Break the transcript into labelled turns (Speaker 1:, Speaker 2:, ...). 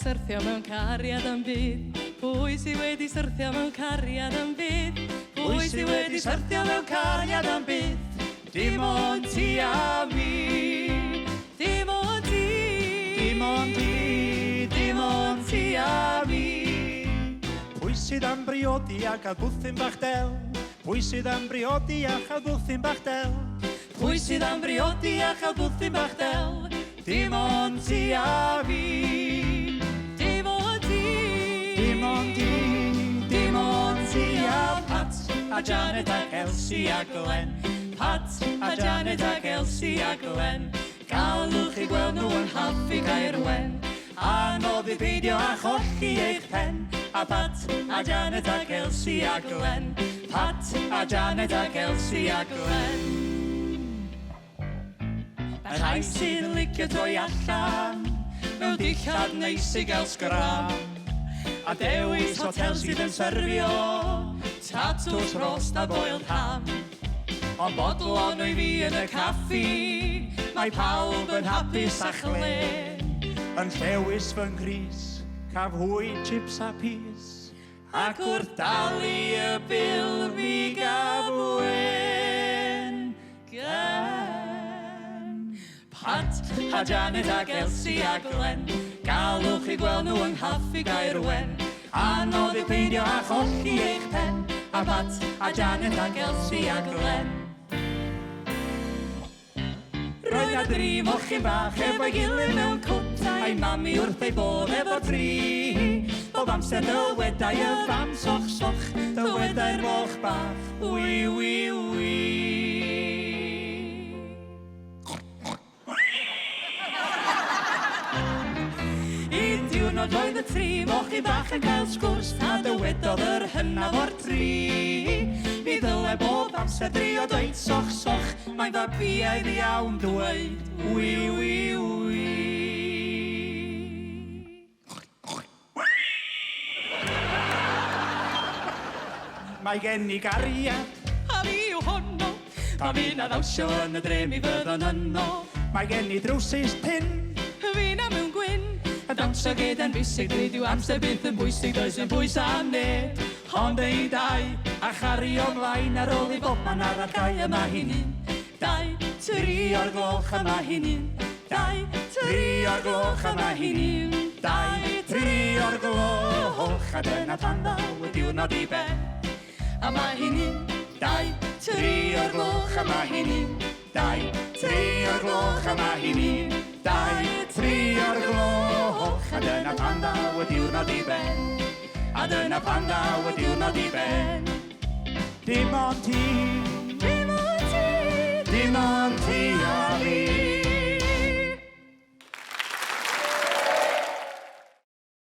Speaker 1: syrthio mewn cariad am byd? Pwy sydd wedi syrthio mewn cariad am byd? Pwy sydd wedi syrthio mewn cariad am byd? Dim ond ti a mi. Dim ond ti. Dim ond ti. Dim ond ti a mi.
Speaker 2: Pwy sydd am briodi a cael bwthyn bach del? Pwy sydd am briodi a chael bwthyn bach del?
Speaker 1: Pwy sydd am briodi a chael bwthyn bach del? Dim ond ti a fi. Dim ond ti.
Speaker 2: Dim ond ti.
Speaker 1: Dim ond ti a Pat a Janet ac Elsie a Gwen. Pat a Janet ac Elsie a Gwen. Galwch chi gweld nhw yn Caffi Gaerwen. Anodd i beidio a cholli eich pen. A Pat a Janet ac Elsie a Gwen. Pat a Janet ac Elsie a Gwen. Mae rhai sy'n licio droi allan mewn dillad neis i gael sgram. A dewis hotel sydd yn syrfio tatws rost a boiled ham. Ond bodlon o'i fi yn y caffi, mae pawb yn hapus a chlen.
Speaker 2: Yn llewis fy nghrys, cafhwy, chips a pys.
Speaker 1: Ac wrth dalu y bil mi gafwen gan Pat a Janet ac Elsie a Gwen. Galwch chi gweld nhw yng Caffi Gaerwen. Anodd i peidio a cholli eich pen. A Pat a Janet ac Elsie a Gwen. Roedd a dri mochyn bach efo'i gilydd mewn cwt. A'i mami wrth ei bod efo tri. Bob amser dywedau y fam soch soch. Dywedau'r moch bach. Wi wi wi. Un diwrnod roedd y tri mochyn bach yn cael sgwrs. A dywedodd yr hynaf o'r tri. Mi ddyle bob amser drio dweud soch soch. Mae'n fabiaidd iawn dweud wi wi wi.
Speaker 2: Mae gen i gariad
Speaker 1: A fi yw honno. Pa fi na ddawsio yn y dre mi fyddwn yno.
Speaker 2: Mae gen i drwsus pin.
Speaker 1: Fi na mewn gwyn. A dawnsio gyda'n bwysig. Nid yw amser byth yn bwysig. Does yn bwys am neb. Ond ei dau. A chario mlaen ar ôl i bob man arall gau yma hi'n un. 2, 3 o'r gloch yma hi'n un. 2, 3 o'r gloch yma hi'n un. 2, 3 o'r gloch.
Speaker 2: A dyna pan ddaw y diwrnod i ben.
Speaker 1: A mae hi'n un. 2, 3 o'r gloch yma hi'n un.
Speaker 2: 2, 3 o'r gloch yma hi'n un. 2, 3 o'r gloch. A dyna pan ddaw y diwrnod i ben.
Speaker 1: A dyna pan ddaw y diwrnod i ben.
Speaker 2: Dim ond ti.
Speaker 1: Dim ond ti.
Speaker 2: Dim ond